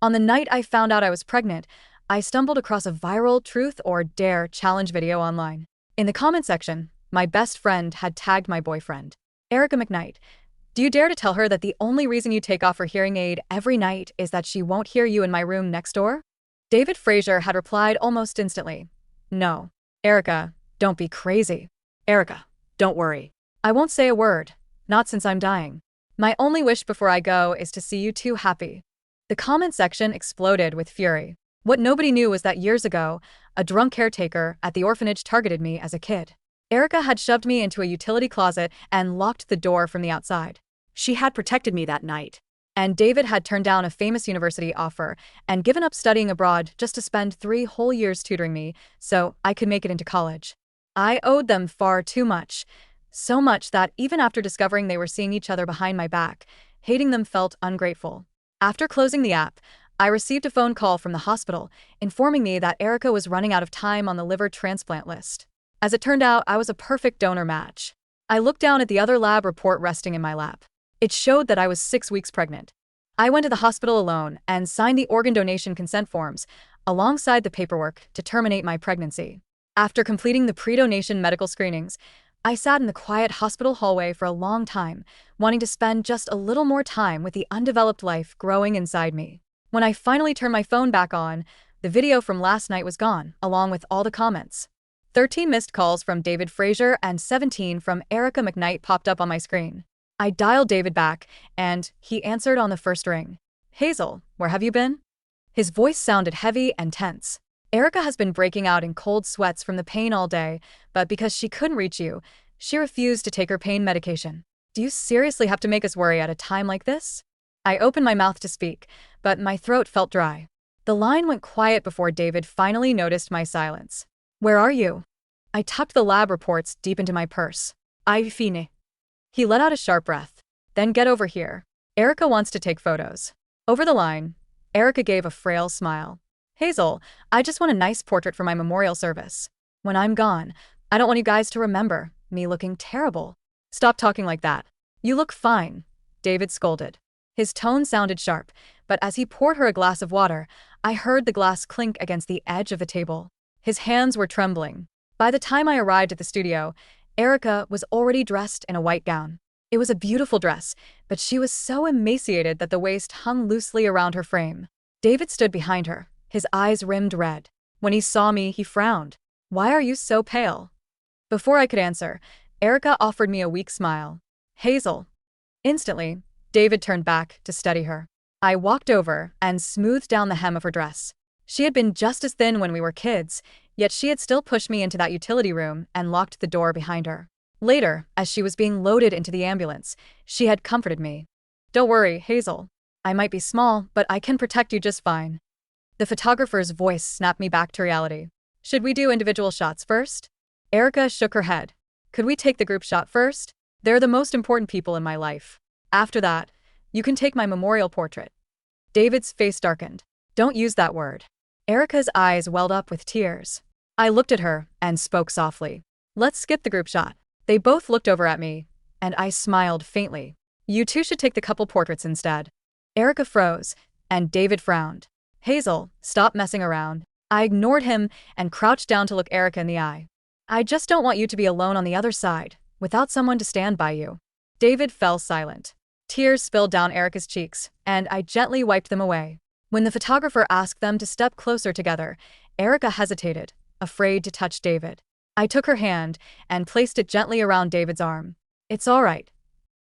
On the night I found out I was pregnant, I stumbled across a viral truth or dare challenge video online. In the comment section, my best friend had tagged my boyfriend, Erika McKnight. Do you dare to tell her that the only reason you take off her hearing aid every night is that she won't hear you in my room next door? David Frazier had replied almost instantly. No. Erika, don't be crazy. Erika, don't worry. I won't say a word, not since I'm dying. My only wish before I go is to see you two happy. The comment section exploded with fury. What nobody knew was that years ago, a drunk caretaker at the orphanage targeted me as a kid. Erika had shoved me into a utility closet and locked the door from the outside. She had protected me that night. And David had turned down a famous university offer and given up studying abroad just to spend 3 whole years tutoring me so I could make it into college. I owed them far too much. So much that even after discovering they were seeing each other behind my back, hating them felt ungrateful. After closing the app, I received a phone call from the hospital informing me that Erika was running out of time on the liver transplant list. As it turned out, I was a perfect donor match. I looked down at the other lab report resting in my lap. It showed that I was 6 weeks pregnant. I went to the hospital alone and signed the organ donation consent forms alongside the paperwork to terminate my pregnancy. After completing the pre-donation medical screenings, I sat in the quiet hospital hallway for a long time, wanting to spend just a little more time with the undeveloped life growing inside me. When I finally turned my phone back on, the video from last night was gone, along with all the comments. 13 missed calls from David Frazier and 17 from Erika McKnight popped up on my screen. I dialed David back, and he answered on the first ring. Hazel, where have you been? His voice sounded heavy and tense. Erika has been breaking out in cold sweats from the pain all day, but because she couldn't reach you, she refused to take her pain medication. Do you seriously have to make us worry at a time like this? I opened my mouth to speak, but my throat felt dry. The line went quiet before David finally noticed my silence. Where are you? I tucked the lab reports deep into my purse. I fine. He let out a sharp breath. Then get over here. Erika wants to take photos. Over the line, Erika gave a frail smile. Hazel, I just want a nice portrait for my memorial service. When I'm gone, I don't want you guys to remember me looking terrible. Stop talking like that. You look fine, David scolded. His tone sounded sharp, but as he poured her a glass of water, I heard the glass clink against the edge of the table. His hands were trembling. By the time I arrived at the studio, Erika was already dressed in a white gown. It was a beautiful dress, but she was so emaciated that the waist hung loosely around her frame. David stood behind her, his eyes rimmed red. When he saw me, he frowned. Why are you so pale? Before I could answer, Erika offered me a weak smile. Hazel. Instantly, David turned back to study her. I walked over and smoothed down the hem of her dress. She had been just as thin when we were kids, yet she had still pushed me into that utility room and locked the door behind her. Later, as she was being loaded into the ambulance, she had comforted me. Don't worry, Hazel. I might be small, but I can protect you just fine. The photographer's voice snapped me back to reality. Should we do individual shots first? Erika shook her head. Could we take the group shot first? They're the most important people in my life. After that, you can take my memorial portrait. David's face darkened. Don't use that word. Erika's eyes welled up with tears. I looked at her and spoke softly. Let's skip the group shot. They both looked over at me, and I smiled faintly. You two should take the couple portraits instead. Erika froze, and David frowned. Hazel, stop messing around. I ignored him and crouched down to look Erika in the eye. I just don't want you to be alone on the other side, without someone to stand by you. David fell silent. Tears spilled down Erika's cheeks, and I gently wiped them away. When the photographer asked them to step closer together, Erika hesitated, afraid to touch David. I took her hand and placed it gently around David's arm. It's all right.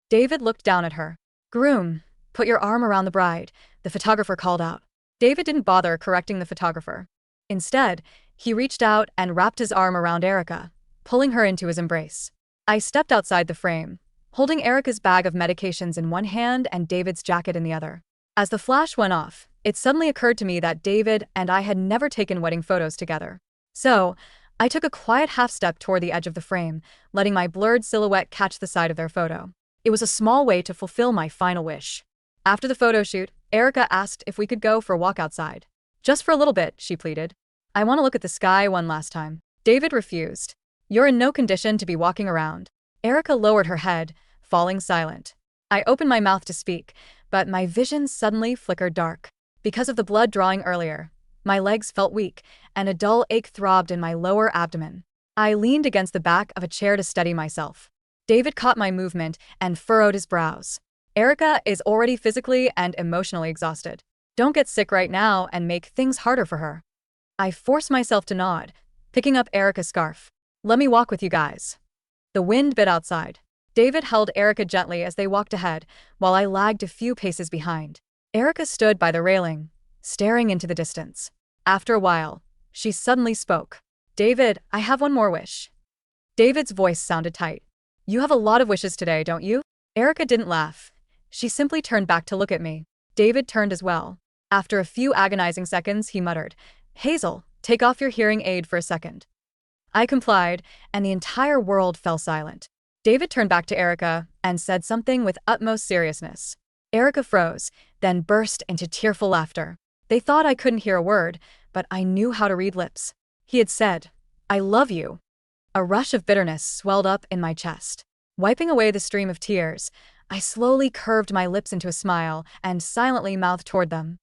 David looked down at her. Groom, put your arm around the bride, the photographer called out. David didn't bother correcting the photographer. Instead, he reached out and wrapped his arm around Erika, pulling her into his embrace. I stepped outside the frame, holding Erika's bag of medications in one hand and David's jacket in the other. As the flash went off, it suddenly occurred to me that David and I had never taken wedding photos together. So, I took a quiet half-step toward the edge of the frame, letting my blurred silhouette catch the side of their photo. It was a small way to fulfill my final wish. After the photo shoot, Erika asked if we could go for a walk outside. Just for a little bit, she pleaded. I want to look at the sky one last time. David refused. You're in no condition to be walking around. Erika lowered her head, falling silent. I opened my mouth to speak, but my vision suddenly flickered dark. Because of the blood drawing earlier, my legs felt weak, and a dull ache throbbed in my lower abdomen. I leaned against the back of a chair to steady myself. David caught my movement and furrowed his brows. Erika is already physically and emotionally exhausted. Don't get sick right now and make things harder for her. I forced myself to nod, picking up Erika's scarf. Let me walk with you guys. The wind bit outside. David held Erika gently as they walked ahead, while I lagged a few paces behind. Erika stood by the railing, staring into the distance. After a while, she suddenly spoke. David, I have one more wish. David's voice sounded tight. You have a lot of wishes today, don't you? Erika didn't laugh. She simply turned back to look at me. David turned as well. After a few agonizing seconds, he muttered, Hazel, take off your hearing aid for a second. I complied, and the entire world fell silent. David turned back to Erika and said something with utmost seriousness. Erika froze, then burst into tearful laughter. They thought I couldn't hear a word, but I knew how to read lips. He had said, I love you. A rush of bitterness swelled up in my chest. Wiping away the stream of tears, I slowly curved my lips into a smile and silently mouthed toward them.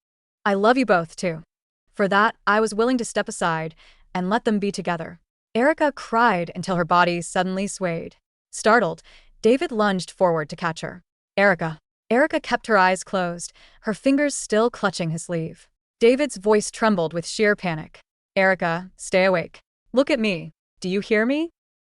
I love you both, too. For that, I was willing to step aside and let them be together. Erika cried until her body suddenly swayed. Startled, David lunged forward to catch her. Erika. Erika kept her eyes closed, her fingers still clutching his sleeve. David's voice trembled with sheer panic. Erika, stay awake. Look at me. Do you hear me?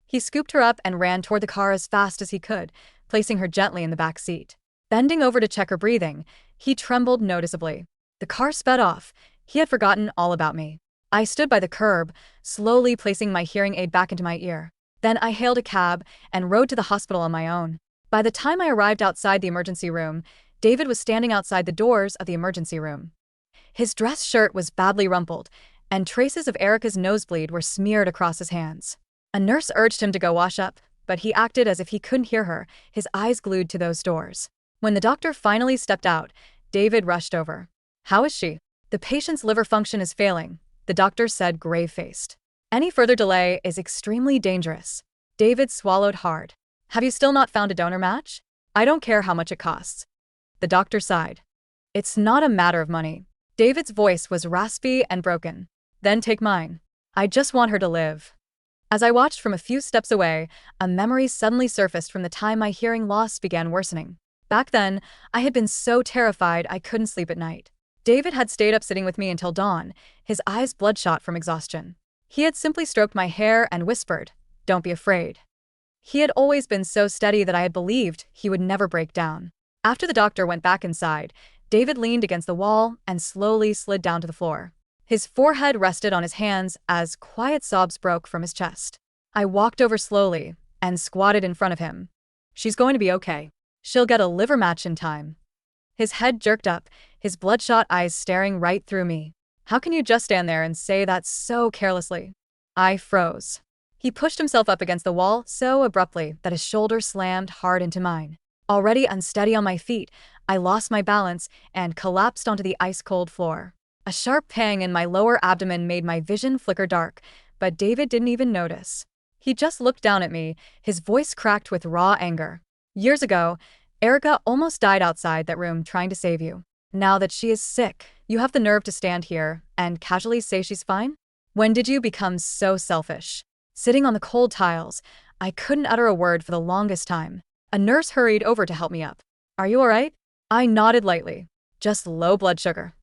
He scooped her up and ran toward the car as fast as he could, placing her gently in the back seat. Bending over to check her breathing, he trembled noticeably. The car sped off. He had forgotten all about me. I stood by the curb, slowly placing my hearing aid back into my ear. Then I hailed a cab and rode to the hospital on my own. By the time I arrived outside the emergency room, David was standing outside the doors of the emergency room. His dress shirt was badly rumpled, and traces of Erika's nosebleed were smeared across his hands. A nurse urged him to go wash up, but he acted as if he couldn't hear her, his eyes glued to those doors. When the doctor finally stepped out, David rushed over. How is she? The patient's liver function is failing, the doctor said, grave-faced. Any further delay is extremely dangerous. David swallowed hard. Have you still not found a donor match? I don't care how much it costs. The doctor sighed. It's not a matter of money. David's voice was raspy and broken. Then take mine. I just want her to live. As I watched from a few steps away, a memory suddenly surfaced from the time my hearing loss began worsening. Back then, I had been so terrified I couldn't sleep at night. David had stayed up sitting with me until dawn, his eyes bloodshot from exhaustion. He had simply stroked my hair and whispered, Don't be afraid. He had always been so steady that I had believed he would never break down. After the doctor went back inside, David leaned against the wall and slowly slid down to the floor. His forehead rested on his hands as quiet sobs broke from his chest. I walked over slowly and squatted in front of him. She's going to be okay. She'll get a liver match in time. His head jerked up, his bloodshot eyes staring right through me. How can you just stand there and say that so carelessly? I froze. He pushed himself up against the wall so abruptly that his shoulder slammed hard into mine. Already unsteady on my feet, I lost my balance and collapsed onto the ice-cold floor. A sharp pang in my lower abdomen made my vision flicker dark, but David didn't even notice. He just looked down at me, his voice cracked with raw anger. Years ago, Erika almost died outside that room trying to save you. Now that she is sick, you have the nerve to stand here and casually say she's fine? When did you become so selfish? Sitting on the cold tiles, I couldn't utter a word for the longest time. A nurse hurried over to help me up. Are you all right? I nodded lightly. Just low blood sugar.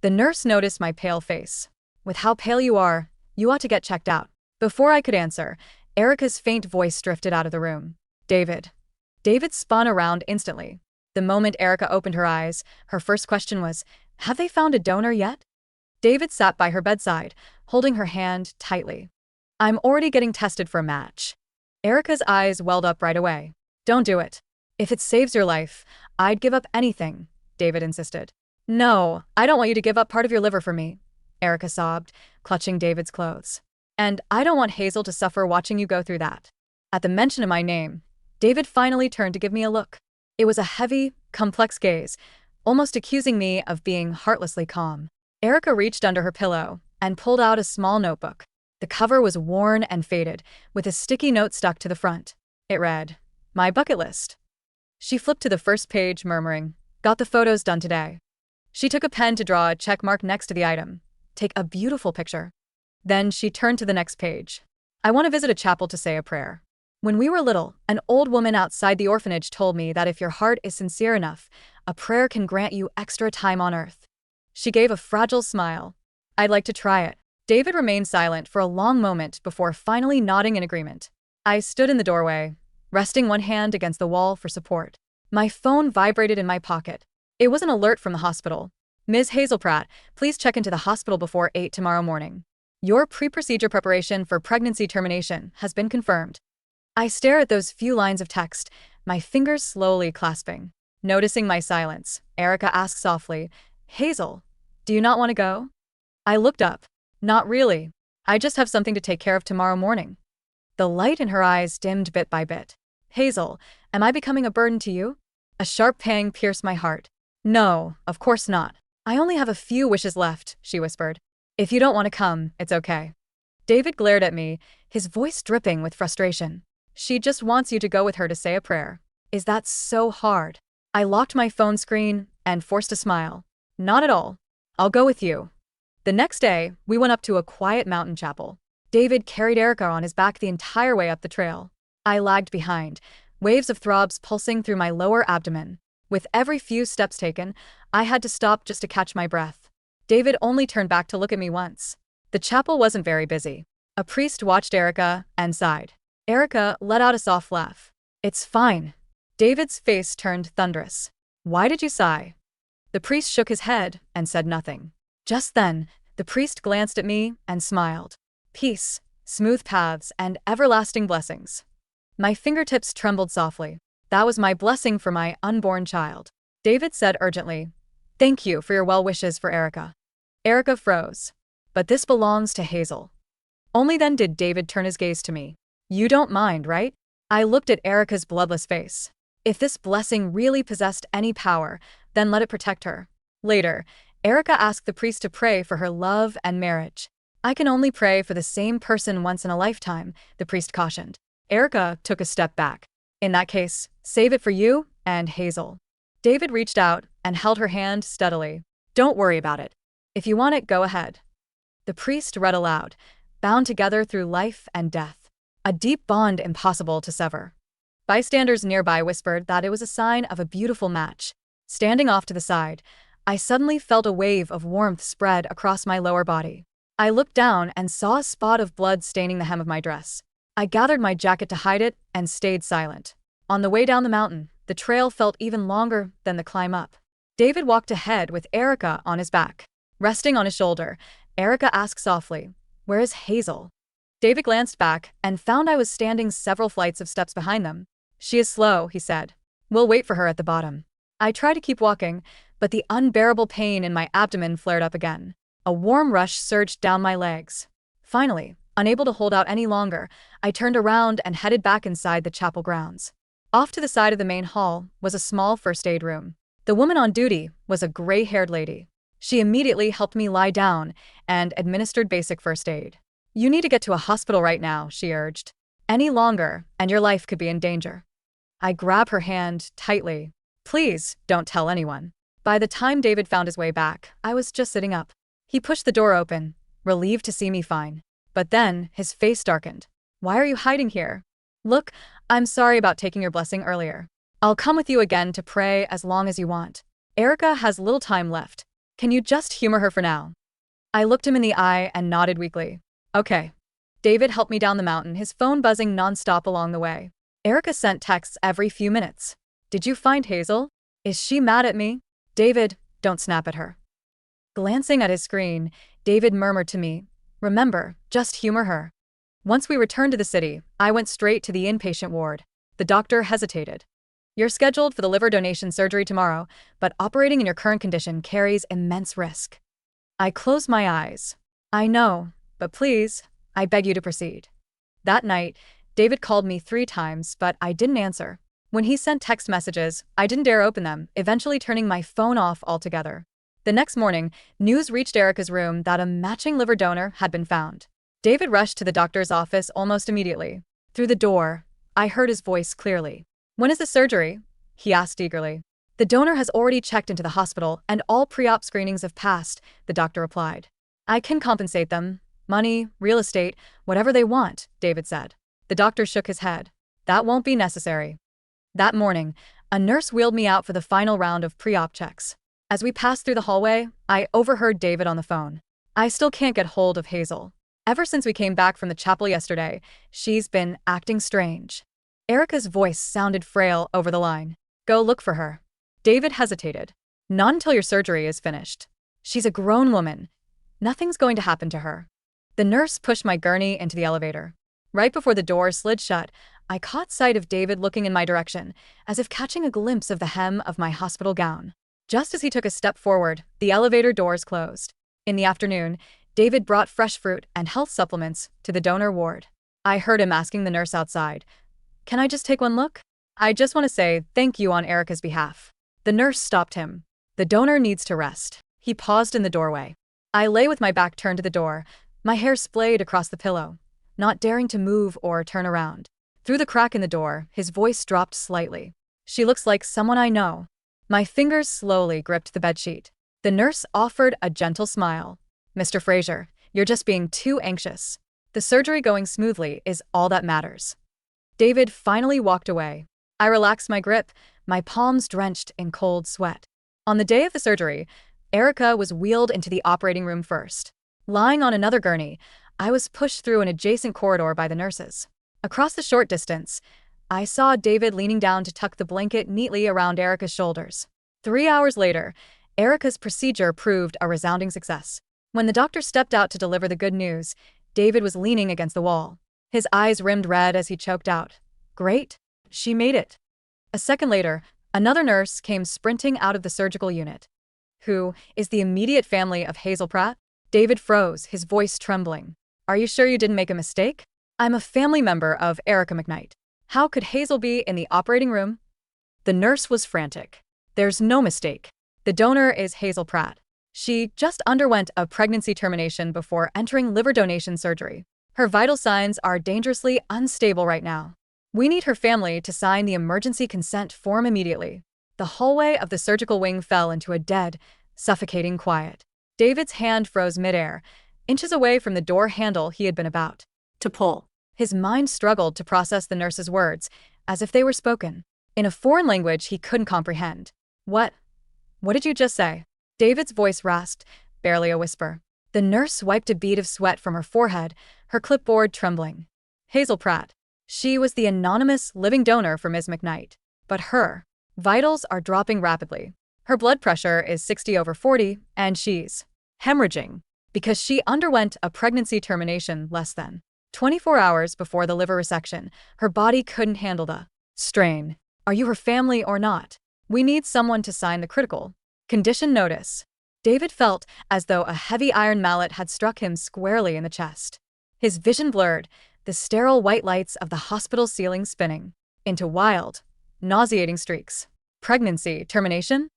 The nurse noticed my pale face. With how pale you are, you ought to get checked out. Before I could answer, Erika's faint voice drifted out of the room. David. David spun around instantly. The moment Erika opened her eyes, her first question was, Have they found a donor yet? David sat by her bedside, holding her hand tightly. I'm already getting tested for a match. Erika's eyes welled up right away. Don't do it. If it saves your life, I'd give up anything, David insisted. No, I don't want you to give up part of your liver for me, Erika sobbed, clutching David's clothes. And I don't want Hazel to suffer watching you go through that. At the mention of my name, David finally turned to give me a look. It was a heavy, complex gaze, almost accusing me of being heartlessly calm. Erika reached under her pillow and pulled out a small notebook. The cover was worn and faded, with a sticky note stuck to the front. It read, My bucket list. She flipped to the first page, murmuring, Got the photos done today. She took a pen to draw a check mark next to the item. Take a beautiful picture. Then she turned to the next page. I want to visit a chapel to say a prayer. When we were little, an old woman outside the orphanage told me that if your heart is sincere enough, a prayer can grant you extra time on earth. She gave a fragile smile. I'd like to try it. David remained silent for a long moment before finally nodding in agreement. I stood in the doorway, resting one hand against the wall for support. My phone vibrated in my pocket. It was an alert from the hospital. Ms. Hazel Pratt, please check into the hospital before 8 tomorrow morning. Your pre-procedure preparation for pregnancy termination has been confirmed. I stare at those few lines of text, my fingers slowly clasping. Noticing my silence, Erika asked softly, Hazel, do you not want to go? I looked up. Not really. I just have something to take care of tomorrow morning. The light in her eyes dimmed bit by bit. Hazel, am I becoming a burden to you? A sharp pang pierced my heart. No, of course not. I only have a few wishes left, she whispered. If you don't want to come, it's okay. David glared at me, his voice dripping with frustration. She just wants you to go with her to say a prayer. Is that so hard? I locked my phone screen and forced a smile. Not at all. I'll go with you. The next day, we went up to a quiet mountain chapel. David carried Erika on his back the entire way up the trail. I lagged behind, waves of throbs pulsing through my lower abdomen. With every few steps taken, I had to stop just to catch my breath. David only turned back to look at me once. The chapel wasn't very busy. A priest watched Erika and sighed. Erika let out a soft laugh. It's fine. David's face turned thunderous. Why did you sigh? The priest shook his head and said nothing. Just then, the priest glanced at me and smiled. Peace, smooth paths, and everlasting blessings. My fingertips trembled softly. That was my blessing for my unborn child. David said urgently, Thank you for your well wishes for Erika. Erika froze. But this belongs to Hazel. Only then did David turn his gaze to me. You don't mind, right? I looked at Erika's bloodless face. If this blessing really possessed any power, then let it protect her. Later, Erika asked the priest to pray for her love and marriage. I can only pray for the same person once in a lifetime, the priest cautioned. Erika took a step back. In that case, save it for you and Hazel. David reached out and held her hand steadily. Don't worry about it. If you want it, go ahead. The priest read aloud, bound together through life and death. A deep bond impossible to sever. Bystanders nearby whispered that it was a sign of a beautiful match. Standing off to the side, I suddenly felt a wave of warmth spread across my lower body. I looked down and saw a spot of blood staining the hem of my dress. I gathered my jacket to hide it and stayed silent. On the way down the mountain, the trail felt even longer than the climb up. David walked ahead with Erika on his back. Resting on his shoulder, Erika asked softly, Where is Hazel? David glanced back and found I was standing several flights of steps behind them. She is slow, he said. We'll wait for her at the bottom. I tried to keep walking, but the unbearable pain in my abdomen flared up again. A warm rush surged down my legs. Finally, unable to hold out any longer, I turned around and headed back inside the chapel grounds. Off to the side of the main hall was a small first aid room. The woman on duty was a gray-haired lady. She immediately helped me lie down and administered basic first aid. You need to get to a hospital right now, she urged. Any longer, and your life could be in danger. I grabbed her hand tightly. Please, don't tell anyone. By the time David found his way back, I was just sitting up. He pushed the door open, relieved to see me fine. But then, his face darkened. Why are you hiding here? Look, I'm sorry about taking your blessing earlier. I'll come with you again to pray as long as you want. Erika has little time left. Can you just humor her for now? I looked him in the eye and nodded weakly. Okay. David helped me down the mountain, his phone buzzing nonstop along the way. Erika sent texts every few minutes. Did you find Hazel? Is she mad at me? David, don't snap at her. Glancing at his screen, David murmured to me, Remember, just humor her. Once we returned to the city, I went straight to the inpatient ward. The doctor hesitated. You're scheduled for the liver donation surgery tomorrow, but operating in your current condition carries immense risk. I closed my eyes. I know, but please, I beg you to proceed. That night, David called me 3 times, but I didn't answer. When he sent text messages, I didn't dare open them, eventually turning my phone off altogether. The next morning, news reached Erika's room that a matching liver donor had been found. David rushed to the doctor's office almost immediately. Through the door, I heard his voice clearly. When is the surgery? He asked eagerly. The donor has already checked into the hospital and all pre-op screenings have passed, the doctor replied. I can compensate them. Money, real estate, whatever they want, David said. The doctor shook his head. That won't be necessary. That morning, a nurse wheeled me out for the final round of pre-op checks. As we passed through the hallway, I overheard David on the phone. I still can't get hold of Hazel. Ever since we came back from the chapel yesterday, she's been acting strange. Erika's voice sounded frail over the line. Go look for her. David hesitated. Not until your surgery is finished. She's a grown woman. Nothing's going to happen to her. The nurse pushed my gurney into the elevator. Right before the door slid shut, I caught sight of David looking in my direction, as if catching a glimpse of the hem of my hospital gown. Just as he took a step forward, the elevator doors closed. In the afternoon, David brought fresh fruit and health supplements to the donor ward. I heard him asking the nurse outside, Can I just take one look? I just want to say thank you on Erika's behalf. The nurse stopped him. The donor needs to rest. He paused in the doorway. I lay with my back turned to the door, my hair splayed across the pillow, not daring to move or turn around. Through the crack in the door, his voice dropped slightly. She looks like someone I know. My fingers slowly gripped the bedsheet. The nurse offered a gentle smile. Mr. Frazier, you're just being too anxious. The surgery going smoothly is all that matters. David finally walked away. I relaxed my grip, my palms drenched in cold sweat. On the day of the surgery, Erika was wheeled into the operating room first. Lying on another gurney, I was pushed through an adjacent corridor by the nurses. Across the short distance, I saw David leaning down to tuck the blanket neatly around Erika's shoulders. 3 hours later, Erika's procedure proved a resounding success. When the doctor stepped out to deliver the good news, David was leaning against the wall. His eyes rimmed red as he choked out, Great, she made it. A second later, another nurse came sprinting out of the surgical unit. Who is the immediate family of Hazel Pratt? David froze, his voice trembling. Are you sure you didn't make a mistake? I'm a family member of Erika McKnight. How could Hazel be in the operating room? The nurse was frantic. There's no mistake. The donor is Hazel Pratt. She just underwent a pregnancy termination before entering liver donation surgery. Her vital signs are dangerously unstable right now. We need her family to sign the emergency consent form immediately. The hallway of the surgical wing fell into a dead, suffocating quiet. David's hand froze midair, inches away from the door handle he had been about to pull. His mind struggled to process the nurse's words, as if they were spoken in a foreign language he couldn't comprehend. What did you just say? David's voice rasped, barely a whisper. The nurse wiped a bead of sweat from her forehead, her clipboard trembling. Hazel Pratt. She was the anonymous living donor for Ms. McKnight. But her vitals are dropping rapidly. Her blood pressure is 60/40, and she's hemorrhaging because she underwent a pregnancy termination less than 24 hours before the liver resection. Her body couldn't handle the strain. Are you her family or not? We need someone to sign the critical condition notice. David felt as though a heavy iron mallet had struck him squarely in the chest. His vision blurred, the sterile white lights of the hospital ceiling spinning into wild, nauseating streaks. Pregnancy termination?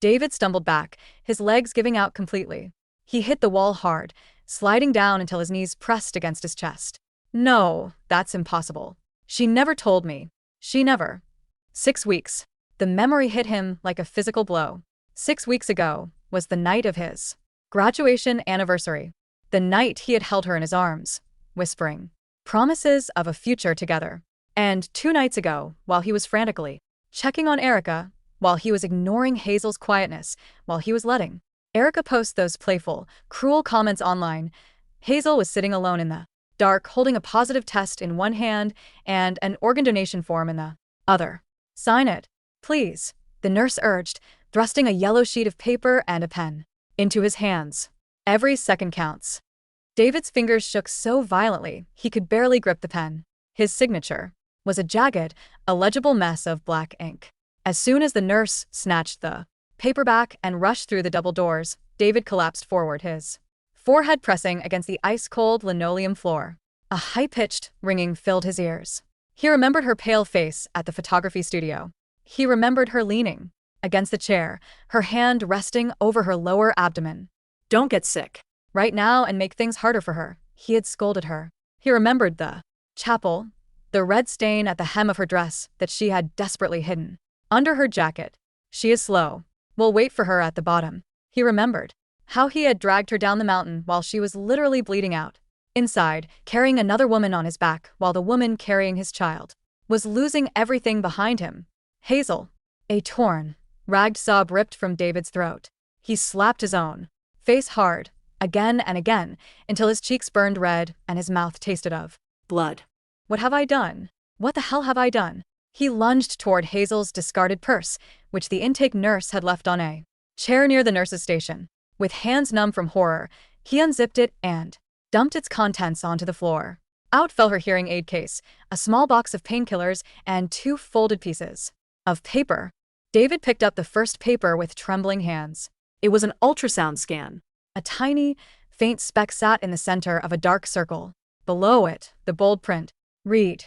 David stumbled back, his legs giving out completely. He hit the wall hard, sliding down until his knees pressed against his chest. No, that's impossible. She never told me. She never. 6 weeks. The memory hit him like a physical blow. 6 weeks ago was the night of his graduation anniversary. The night he had held her in his arms, whispering promises of a future together. And 2 nights ago, while he was frantically checking on Erika, while he was ignoring Hazel's quietness, while he was letting Erika post those playful, cruel comments online, Hazel was sitting alone in the dark, holding a positive test in one hand and an organ donation form in the other. Sign it, please, the nurse urged, thrusting a yellow sheet of paper and a pen into his hands. Every second counts. David's fingers shook so violently he could barely grip the pen. His signature was a jagged, illegible mess of black ink. As soon as the nurse snatched the paper back and rushed through the double doors, David collapsed forward, his forehead pressing against the ice-cold linoleum floor. A high-pitched ringing filled his ears. He remembered her pale face at the photography studio. He remembered her leaning against the chair, her hand resting over her lower abdomen. Don't get sick right now and make things harder for her, he had scolded her. He remembered the chapel, the red stain at the hem of her dress that she had desperately hidden under her jacket. She is slow. We'll wait for her at the bottom. He remembered how he had dragged her down the mountain while she was literally bleeding out. Inside, carrying another woman on his back while the woman carrying his child was losing everything behind him. Hazel. A torn, ragged sob ripped from David's throat. He slapped his own face hard, again and again, until his cheeks burned red and his mouth tasted of blood. What have I done? What the hell have I done? He lunged toward Hazel's discarded purse, which the intake nurse had left on a chair near the nurse's station. With hands numb from horror, he unzipped it and dumped its contents onto the floor. Out fell her hearing aid case, a small box of painkillers, and 2 folded pieces of paper. David picked up the first paper with trembling hands. It was an ultrasound scan. A tiny, faint speck sat in the center of a dark circle. Below it, the bold print read,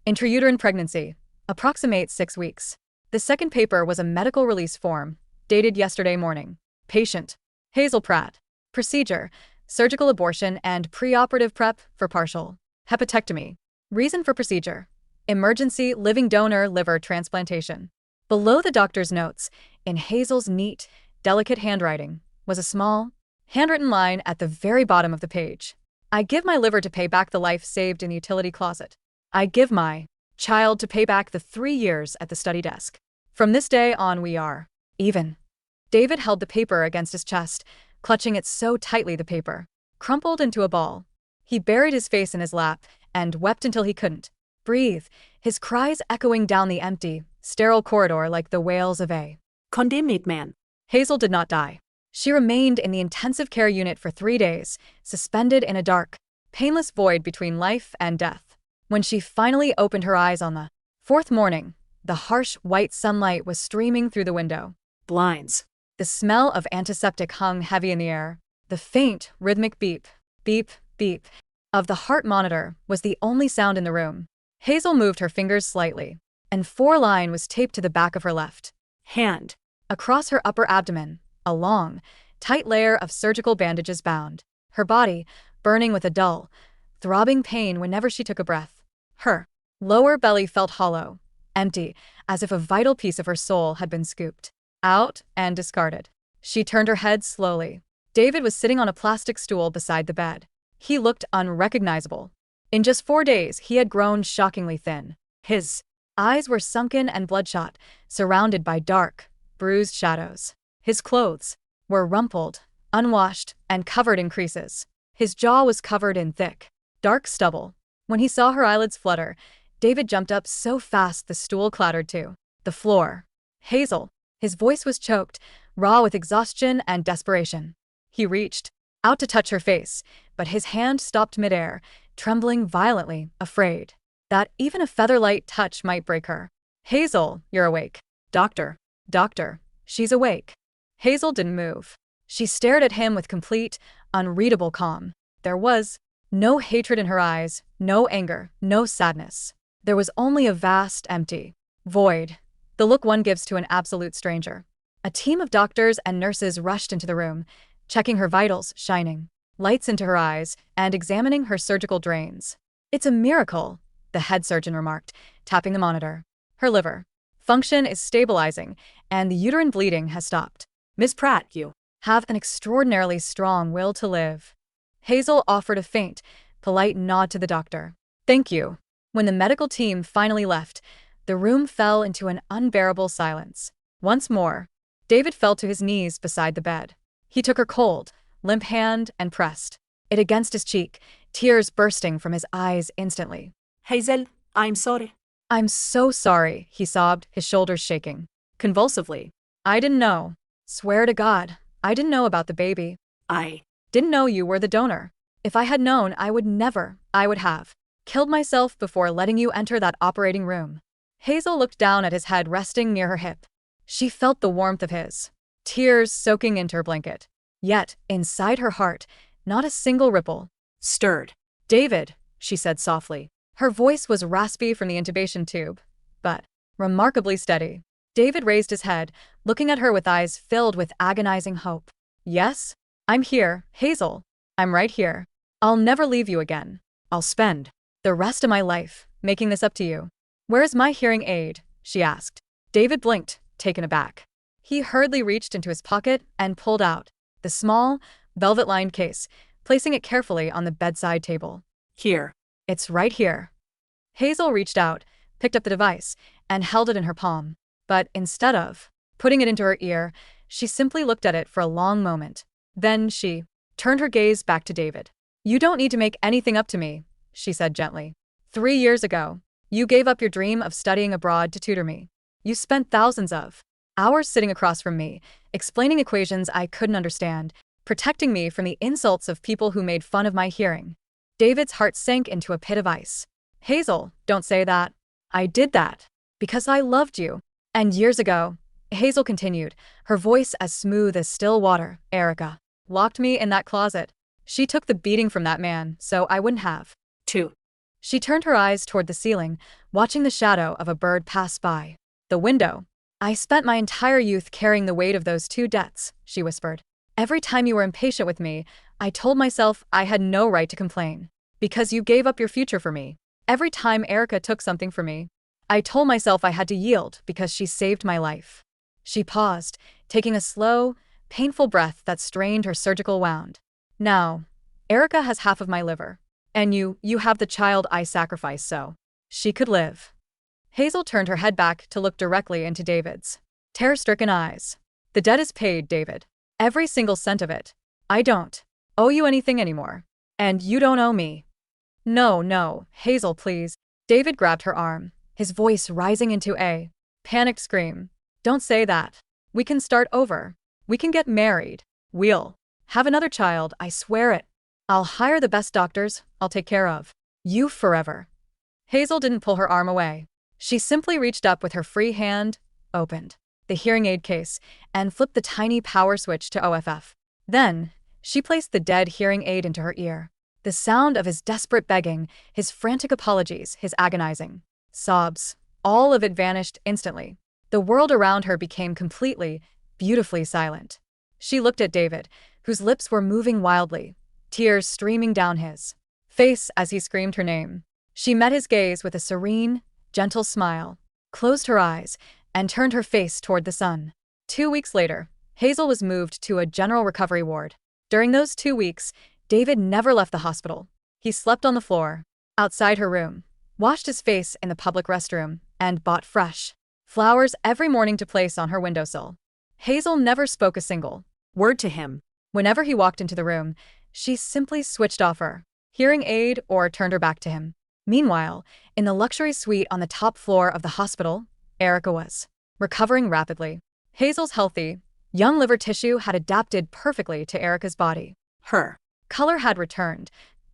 "Intrauterine pregnancy. Approximate 6 weeks." The second paper was a medical release form, dated yesterday morning. Patient: Hazel Pratt. Procedure: surgical abortion and preoperative prep for partial hepatectomy. Reason for procedure: emergency living donor liver transplantation. Below the doctor's notes, in Hazel's neat, delicate handwriting, was a small, handwritten line at the very bottom of the page. "I give my liver to pay back the life saved in the utility closet. I give my child to pay back the 3 years at the study desk. From this day on we are even." David held the paper against his chest, clutching it so tightly the paper crumpled into a ball. He buried his face in his lap and wept until he couldn't breathe, his cries echoing down the empty, sterile corridor like the wails of a condemned man. Hazel did not die. She remained in the intensive care unit for 3 days, suspended in a dark, painless void between life and death. When she finally opened her eyes on the 4th morning, the harsh white sunlight was streaming through the window blinds. The smell of antiseptic hung heavy in the air. The faint, rhythmic beep, beep, beep of the heart monitor was the only sound in the room. Hazel moved her fingers slightly, and 4-line was taped to the back of her left hand. Across her upper abdomen, a long, tight layer of surgical bandages bound her body, burning with a dull, throbbing pain whenever she took a breath. Her lower belly felt hollow, empty, as if a vital piece of her soul had been scooped out and discarded. She turned her head slowly. David was sitting on a plastic stool beside the bed. He looked unrecognizable. In just 4 days, he had grown shockingly thin. His eyes were sunken and bloodshot, surrounded by dark, bruised shadows. His clothes were rumpled, unwashed, and covered in creases. His jaw was covered in thick, dark stubble. When he saw her eyelids flutter, David jumped up so fast the stool clattered to the floor. "Hazel." His voice was choked, raw with exhaustion and desperation. He reached out to touch her face, but his hand stopped midair, trembling violently, afraid that even a feather-light touch might break her. "Hazel, you're awake." Doctor, she's awake." Hazel didn't move. She stared at him with complete, unreadable calm. There was no hatred in her eyes, no anger, no sadness. There was only a vast, empty void, the look one gives to an absolute stranger. A team of doctors and nurses rushed into the room, checking her vitals, shining lights into her eyes, and examining her surgical drains. "It's a miracle," the head surgeon remarked, tapping the monitor. "Her liver function is stabilizing, and the uterine bleeding has stopped. Miss Pratt, you have an extraordinarily strong will to live." Hazel offered a faint, polite nod to the doctor. "Thank you." When the medical team finally left, the room fell into an unbearable silence. Once more, David fell to his knees beside the bed. He took her cold, limp hand and pressed it against his cheek, tears bursting from his eyes instantly. "Hazel, I'm sorry." "I'm so sorry," he sobbed, his shoulders shaking convulsively. "I didn't know. Swear to God, I didn't know about the baby. I Didn't know you were the donor. If I had known, I would have killed myself before letting you enter that operating room." Hazel looked down at his head resting near her hip. She felt the warmth of his tears soaking into her blanket. Yet, inside her heart, not a single ripple stirred. "David," she said softly. Her voice was raspy from the intubation tube, but remarkably steady. David raised his head, looking at her with eyes filled with agonizing hope. "Yes? I'm here, Hazel. I'm right here. I'll never leave you again. I'll spend the rest of my life making this up to you." "Where's my hearing aid?" she asked. David blinked, taken aback. He hurriedly reached into his pocket and pulled out the small, velvet-lined case, placing it carefully on the bedside table. Here. It's right here. Hazel reached out, picked up the device, and held it in her palm. But instead of putting it into her ear, she simply looked at it for a long moment. Then she turned her gaze back to David. You don't need to make anything up to me, she said gently. 3 years ago, you gave up your dream of studying abroad to tutor me. You spent thousands of hours sitting across from me, explaining equations I couldn't understand, protecting me from the insults of people who made fun of my hearing. David's heart sank into a pit of ice. Hazel, don't say that. I did that because I loved you. And years ago, Hazel continued, her voice as smooth as still water, Erika locked me in that closet. She took the beating from that man, so I wouldn't have to. She turned her eyes toward the ceiling, watching the shadow of a bird pass by the window. I spent my entire youth carrying the weight of those 2 debts, she whispered. Every time you were impatient with me, I told myself I had no right to complain. Because you gave up your future for me. Every time Erika took something from me, I told myself I had to yield because she saved my life. She paused, taking a slow, painful breath that strained her surgical wound. Now, Erika has half of my liver. And you have the child I sacrificed so she could live. Hazel turned her head back to look directly into David's terror-stricken eyes. The debt is paid, David. Every single cent of it. I don't owe you anything anymore. And you don't owe me. No, Hazel, please. David grabbed her arm, his voice rising into a panicked scream. Don't say that. We can start over. We can get married. We'll have another child, I swear it. I'll hire the best doctors, I'll take care of you forever. Hazel didn't pull her arm away. She simply reached up with her free hand, opened the hearing aid case, and flipped the tiny power switch to OFF. Then, she placed the dead hearing aid into her ear. The sound of his desperate begging, his frantic apologies, his agonizing sobs, all of it vanished instantly. The world around her became completely, beautifully silent. She looked at David, whose lips were moving wildly, tears streaming down his face as he screamed her name. She met his gaze with a serene, gentle smile, closed her eyes, and turned her face toward the sun. 2 weeks later, Hazel was moved to a general recovery ward. During those 2 weeks, David never left the hospital. He slept on the floor, outside her room, washed his face in the public restroom, and bought fresh flowers every morning to place on her windowsill. Hazel never spoke a single Word to him. Whenever he walked into the room, she simply switched off her hearing aid or turned her back to him. Meanwhile, in the luxury suite on the top floor of the hospital, Erika was recovering rapidly. Hazel's healthy, young liver tissue had adapted perfectly to Erika's body. Her Color had returned.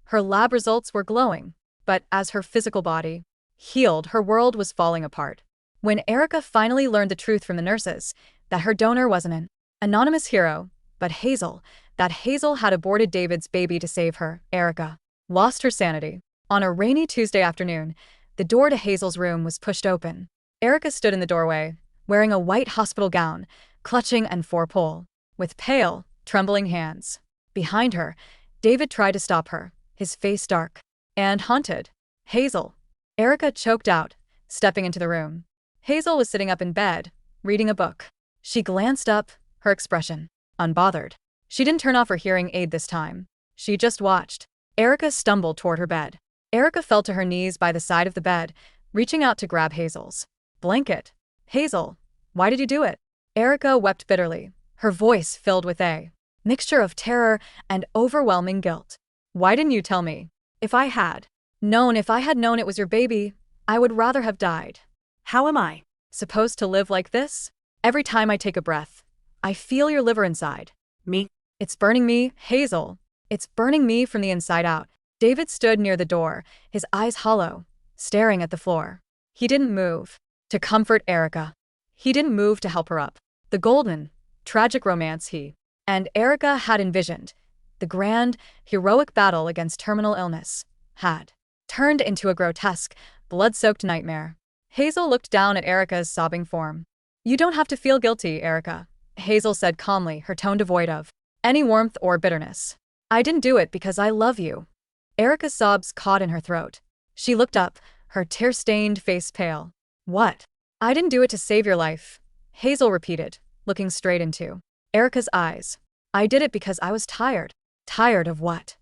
Her lab results were glowing. But as her physical body healed, her world was falling apart. When Erika finally learned the truth from the nurses, that her donor wasn't an anonymous hero, but Hazel, that Hazel had aborted David's baby to save her, Erika lost her sanity. On a rainy Tuesday afternoon, the door to Hazel's room was pushed open. Erika stood in the doorway, wearing a white hospital gown, clutching an 4-pole, with pale, trembling hands. Behind her, David tried to stop her, his face dark and haunted. Hazel. Erika choked out, stepping into the room. Hazel was sitting up in bed, reading a book. She glanced up, her expression unbothered. She didn't turn off her hearing aid this time. She just watched. Erika stumbled toward her bed. Erika fell to her knees by the side of the bed, reaching out to grab Hazel's blanket. Hazel, why did you do it? Erika wept bitterly, her voice filled with a mixture of terror and overwhelming guilt. Why didn't you tell me? If I had known it was your baby, I would rather have died. How am I supposed to live like this? Every time I take a breath, I feel your liver inside me? It's burning me, Hazel. It's burning me from the inside out. David stood near the door, his eyes hollow, staring at the floor. He didn't move to comfort Erika. He didn't move to help her up. The golden, tragic romance he and Erika had envisioned, the grand, heroic battle against terminal illness, had turned into a grotesque, blood-soaked nightmare. Hazel looked down at Erika's sobbing form. You don't have to feel guilty, Erika, Hazel said calmly, her tone devoid of any warmth or bitterness. I didn't do it because I love you. Erika's sobs caught in her throat. She looked up, her tear-stained face pale. What? I didn't do it to save your life, Hazel repeated, looking straight into Erika's eyes. I did it because I was tired. Tired of what?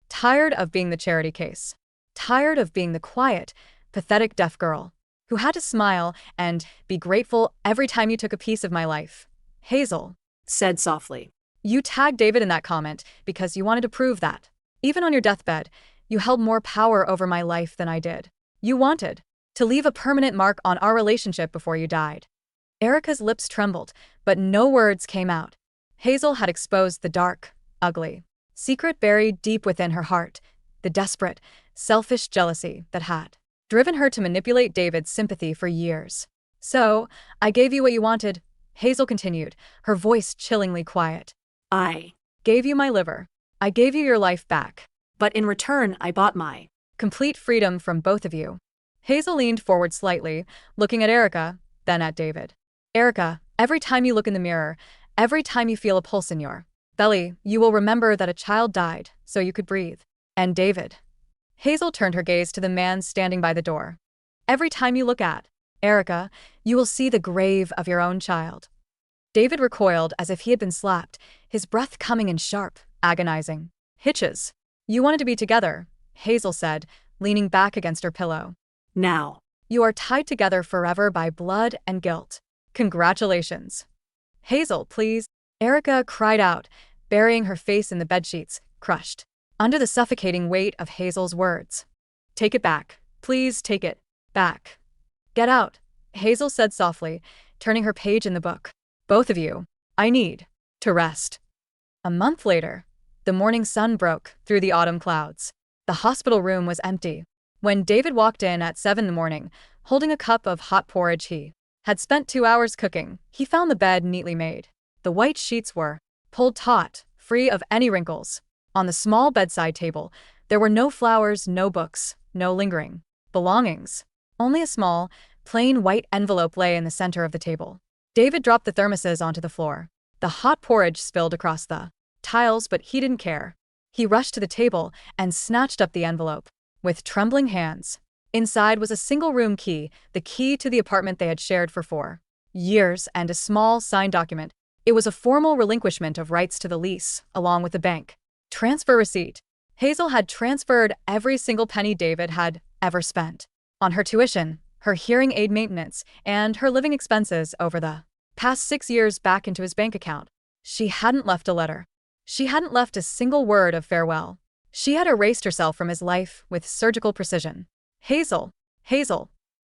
Tired of being the charity case. Tired of being the quiet, pathetic deaf girl who had to smile and be grateful every time you took a piece of my life. Hazel Said softly. You tagged David in that comment because you wanted to prove that. Even on your deathbed, you held more power over my life than I did. You wanted to leave a permanent mark on our relationship before you died. Erika's lips trembled, but no words came out. Hazel had exposed the dark, ugly secret buried deep within her heart, the desperate, selfish jealousy that had driven her to manipulate David's sympathy for years. So, I gave you what you wanted, Hazel continued, her voice chillingly quiet. I Gave you my liver. I gave you your life back. But in return, I bought my Complete freedom from both of you. Hazel leaned forward slightly, looking at Erika, then at David. Erika, every time you look in the mirror, every time you feel a pulse in your belly, you will remember that a child died so you could breathe. And David. Hazel turned her gaze to the man standing by the door. Every time you look at Erika, you will see the grave of your own child. David recoiled as if he had been slapped, his breath coming in sharp, agonizing hitches. You wanted to be together, Hazel said, leaning back against her pillow. now. You are tied together forever by blood and guilt. Congratulations. Hazel, please. Erika cried out, burying her face in the bedsheets, crushed under the suffocating weight of Hazel's words. Take it back. Please take it back. Get out, Hazel said softly, turning her page in the book. Both of you. I need to rest. A month later, the morning sun broke through the autumn clouds. The hospital room was empty. When David walked in at 7 a.m, holding a cup of hot porridge he had spent 2 hours cooking, he found the bed neatly made. The white sheets were pulled taut, free of any wrinkles. On the small bedside table, there were no flowers, no books, no lingering belongings. Only a small, plain white envelope lay in the center of the table. David dropped the thermoses onto the floor. The hot porridge spilled across the tiles, but he didn't care. He rushed to the table and snatched up the envelope. With trembling hands, inside was a single-room key, the key to the apartment they had shared for 4 years, and a small signed document. It was a formal relinquishment of rights to the lease, along with the bank transfer receipt. Hazel had transferred every single penny David had ever spent on her tuition, her hearing aid maintenance, and her living expenses over the past 6 years back into his bank account. She hadn't left a letter. She hadn't left a single word of farewell. She had erased herself from his life with surgical precision. Hazel. Hazel.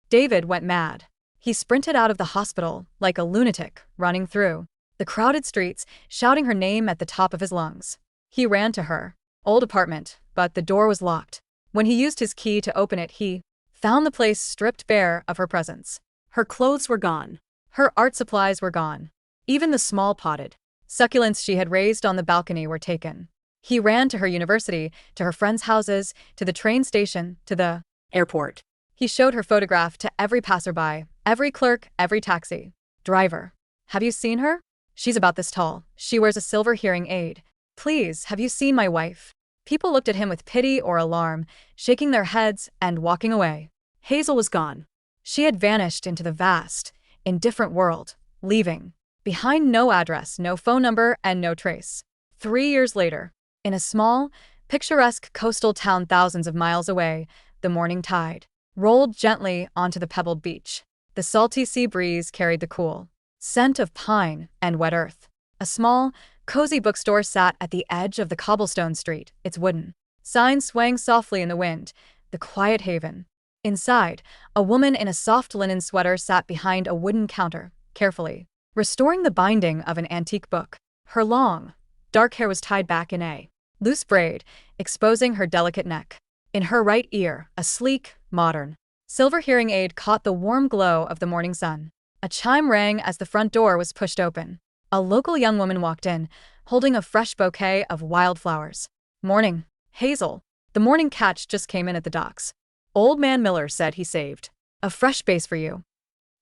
David went mad. He sprinted out of the hospital like a lunatic, running through the crowded streets, shouting her name at the top of his lungs. He ran to her old apartment, but the door was locked. When he used his key to open it, he found the place stripped bare of her presence. Her clothes were gone. Her art supplies were gone. Even the small potted succulents she had raised on the balcony were taken. He ran to her university, to her friends' houses, to the train station, to the airport. He showed her photograph to every passerby, every clerk, every taxi driver. Have you seen her? She's about this tall. She wears a silver hearing aid. Please, have you seen my wife? People looked at him with pity or alarm, shaking their heads and walking away. Hazel was gone. She had vanished into the vast, indifferent world, leaving behind no address, no phone number, and no trace. 3 years later, in a small, picturesque coastal town thousands of miles away, the morning tide rolled gently onto the pebbled beach. The salty sea breeze carried the cool scent of pine and wet earth. A small, cozy bookstore sat at the edge of the cobblestone street, its wooden sign swaying softly in the wind, the quiet haven. Inside, a woman in a soft linen sweater sat behind a wooden counter, carefully restoring the binding of an antique book. Her long, dark hair was tied back in a loose braid, exposing her delicate neck. In her right ear, a sleek, modern, silver hearing aid caught the warm glow of the morning sun. A chime rang as the front door was pushed open. A local young woman walked in, holding a fresh bouquet of wildflowers. Morning, Hazel. The morning catch just came in at the docks. Old Man Miller said he saved a fresh base for you.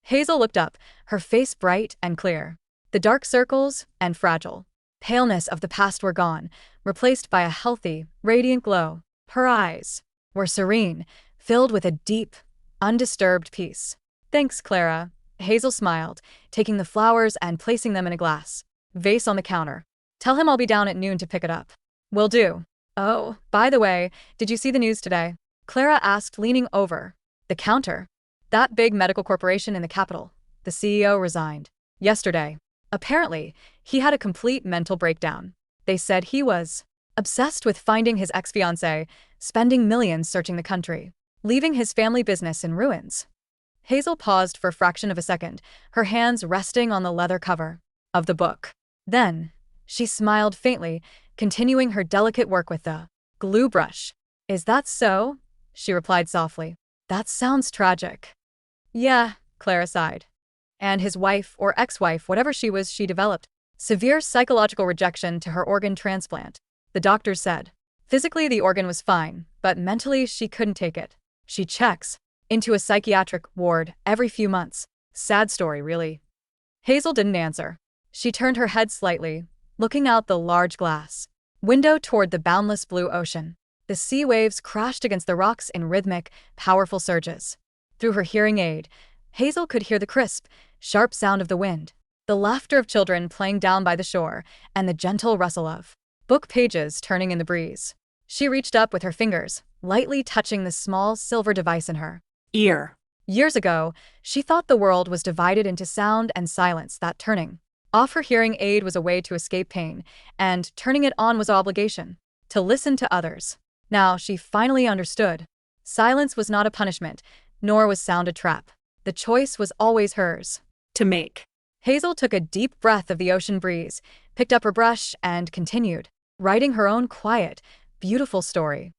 Hazel looked up, her face bright and clear. The dark circles and fragile paleness of the past were gone, replaced by a healthy, radiant glow. Her eyes were serene, filled with a deep, undisturbed peace. Thanks, Clara. Hazel smiled, taking the flowers and placing them in a glass vase on the counter. Tell him I'll be down at noon to pick it up. Will do. Oh, by the way, did you see the news today? Clara asked, leaning over the counter. That big medical corporation in the capital. The CEO resigned yesterday. Apparently, he had a complete mental breakdown. They said he was obsessed with finding his ex-fiancée, spending millions searching the country, leaving his family business in ruins. Hazel paused for a fraction of a second, her hands resting on the leather cover of the book. Then, she smiled faintly, continuing her delicate work with the glue brush. Is that so? She replied softly. That sounds tragic. Yeah, Clara sighed. And his wife, or ex-wife, whatever she was, she developed severe psychological rejection to her organ transplant. The doctors said. Physically, the organ was fine, but mentally, she couldn't take it. She checks into a psychiatric ward every few months. Sad story, really. Hazel didn't answer. She turned her head slightly, looking out the large glass window toward the boundless blue ocean. The sea waves crashed against the rocks in rhythmic, powerful surges. Through her hearing aid, Hazel could hear the crisp, sharp sound of the wind, the laughter of children playing down by the shore, and the gentle rustle of book pages turning in the breeze. She reached up with her fingers, lightly touching the small silver device in her Ear. Years ago, she thought the world was divided into sound and silence, that turning off her hearing aid was a way to escape pain, and turning it on was an obligation to listen to others. Now she finally understood. Silence was not a punishment, nor was sound a trap. The choice was always hers To make. Hazel took a deep breath of the ocean breeze, picked up her brush, and continued writing her own quiet, beautiful story.